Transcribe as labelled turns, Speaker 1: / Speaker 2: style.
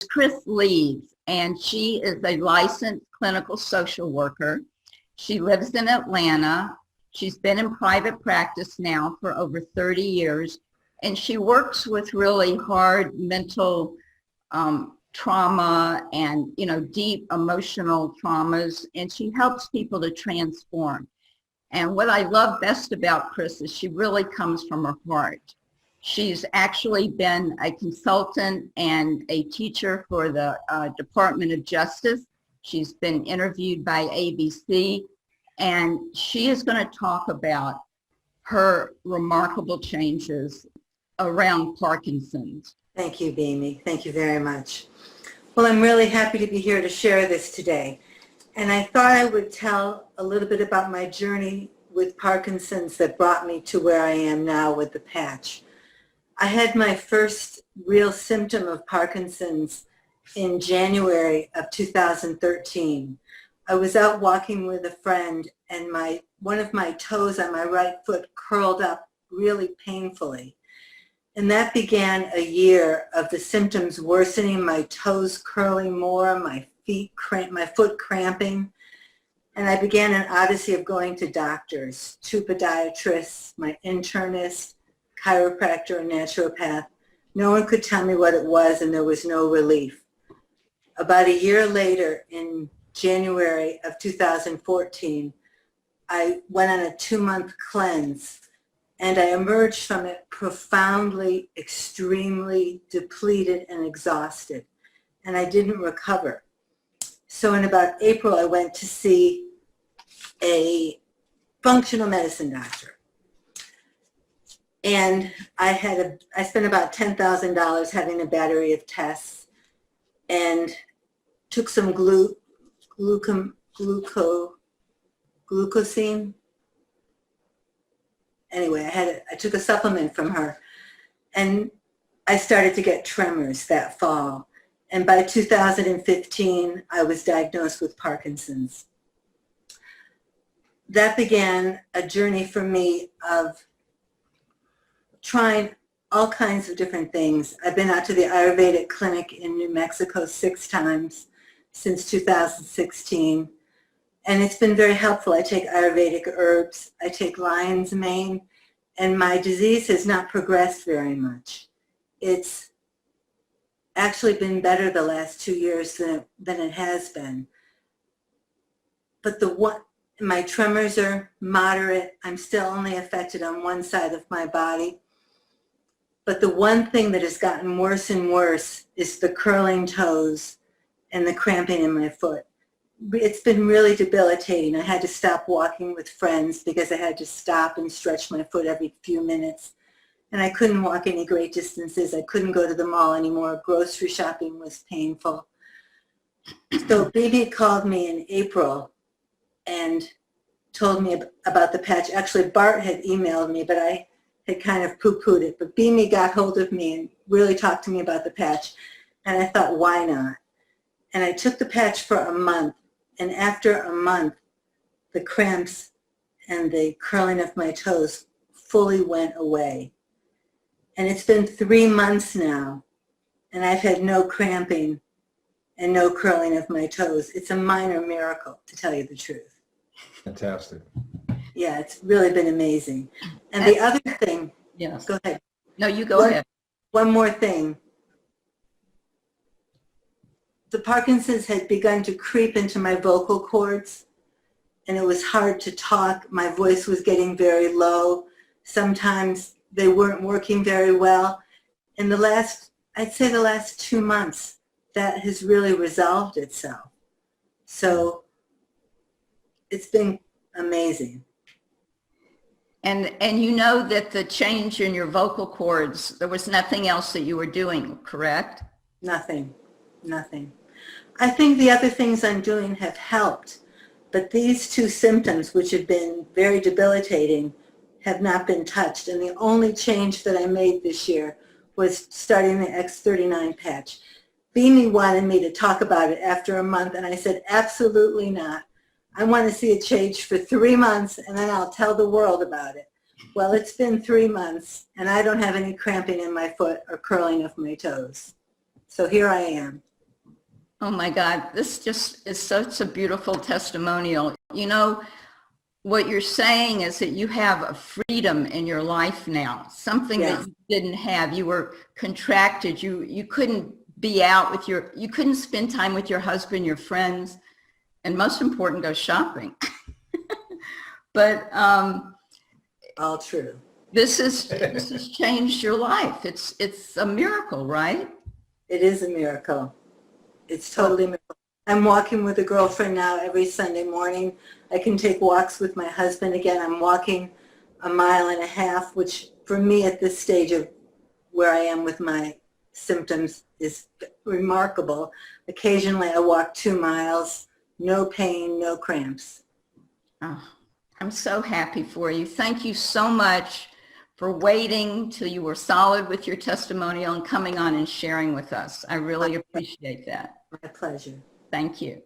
Speaker 1: Chris Leeds, and she is a licensed clinical social worker. She lives in Atlanta. She's been in private practice now for over 30 years, and she works with really hard mental trauma and, deep emotional traumas, and she helps people to transform. And what I love best about Chris is she really comes from her heart. She's actually been a consultant and a teacher for the Department of Justice. She's been interviewed by ABC, and she is going to talk about her remarkable changes around Parkinson's.
Speaker 2: Thank you, Beamy. Thank you very much. Well, I'm really happy to be here to share this today. And I thought I would tell a little bit about my journey with Parkinson's that brought me to where I am now with the patch. I had my first real symptom of Parkinson's in January of 2013. I was out walking with a friend, and one of my toes on my right foot curled up really painfully. And that began a year of the symptoms worsening, my toes curling more, my foot cramping. And I began an odyssey of going to doctors, two podiatrists, my internist, chiropractor, and naturopath. No one could tell me what it was, and there was no relief. About a year later, in January of 2014, I went on a 2-month cleanse, and I emerged from it profoundly, extremely depleted and exhausted, and I didn't recover. So in about April, I went to see a functional medicine doctor. And I spent about $10,000 having a battery of tests, and took some glucosine. Anyway, I took a supplement from her, and I started to get tremors that fall. And by 2015, I was diagnosed with Parkinson's. That began a journey for me of trying all kinds of different things. I've been out to the Ayurvedic clinic in New Mexico 6 times since 2016, and it's been very helpful. I take Ayurvedic herbs, I take lion's mane, and my disease has not progressed very much. It's actually been better the last 2 years than it has been. But my tremors are moderate. I'm still only affected on one side of my body. But the one thing that has gotten worse and worse is the curling toes and the cramping in my foot. It's been really debilitating. I had to stop walking with friends because I had to stop and stretch my foot every few minutes. And I couldn't walk any great distances. I couldn't go to the mall anymore. Grocery shopping was painful. So Bibi called me in April and told me about the patch. Actually, Bart had emailed me, but I had kind of poo-pooed it. But Beamy got hold of me and really talked to me about the patch. And I thought, why not? And I took the patch for a month. And after a month, the cramps and the curling of my toes fully went away. And it's been 3 months now, and I've had no cramping and no curling of my toes. It's a minor miracle, to tell you the truth.
Speaker 3: Fantastic.
Speaker 2: Yeah, it's really been amazing. And the other thing,
Speaker 1: Yes.
Speaker 2: Go ahead.
Speaker 1: No, you go ahead.
Speaker 2: One more thing. The Parkinson's had begun to creep into my vocal cords, and it was hard to talk. My voice was getting very low. Sometimes they weren't working very well. In I'd say the last 2 months, that has really resolved itself. So it's been amazing.
Speaker 1: And you know that the change in your vocal cords, there was nothing else that you were doing, correct?
Speaker 2: Nothing. I think the other things I'm doing have helped, but these 2 symptoms, which have been very debilitating, have not been touched. And the only change that I made this year was starting the X39 patch. Beamy wanted me to talk about it after a month, and I said, absolutely not. I want to see a change for 3 months, and then I'll tell the world about it. Well, it's been 3 months, and I don't have any cramping in my foot or curling of my toes. So here I am.
Speaker 1: Oh my God, this just is such a beautiful testimonial. You know, what you're saying is that you have a freedom in your life now, something that
Speaker 2: Yes.
Speaker 1: you didn't have. You were contracted. You couldn't be out with you couldn't spend time with your husband, your friends, and most important, go shopping. But
Speaker 2: All true.
Speaker 1: this has changed your life. It's a miracle, right?
Speaker 2: It is a miracle. It's totally a miracle. I'm walking with a girlfriend now every Sunday morning. I can take walks with my husband. Again, I'm walking 1.5 miles, which for me at this stage of where I am with my symptoms is remarkable. Occasionally I walk 2 miles, no pain, no cramps.
Speaker 1: Oh, I'm so happy for you. Thank you so much for waiting till you were solid with your testimonial and coming on and sharing with us. I really appreciate that.
Speaker 2: My pleasure.
Speaker 1: Thank you.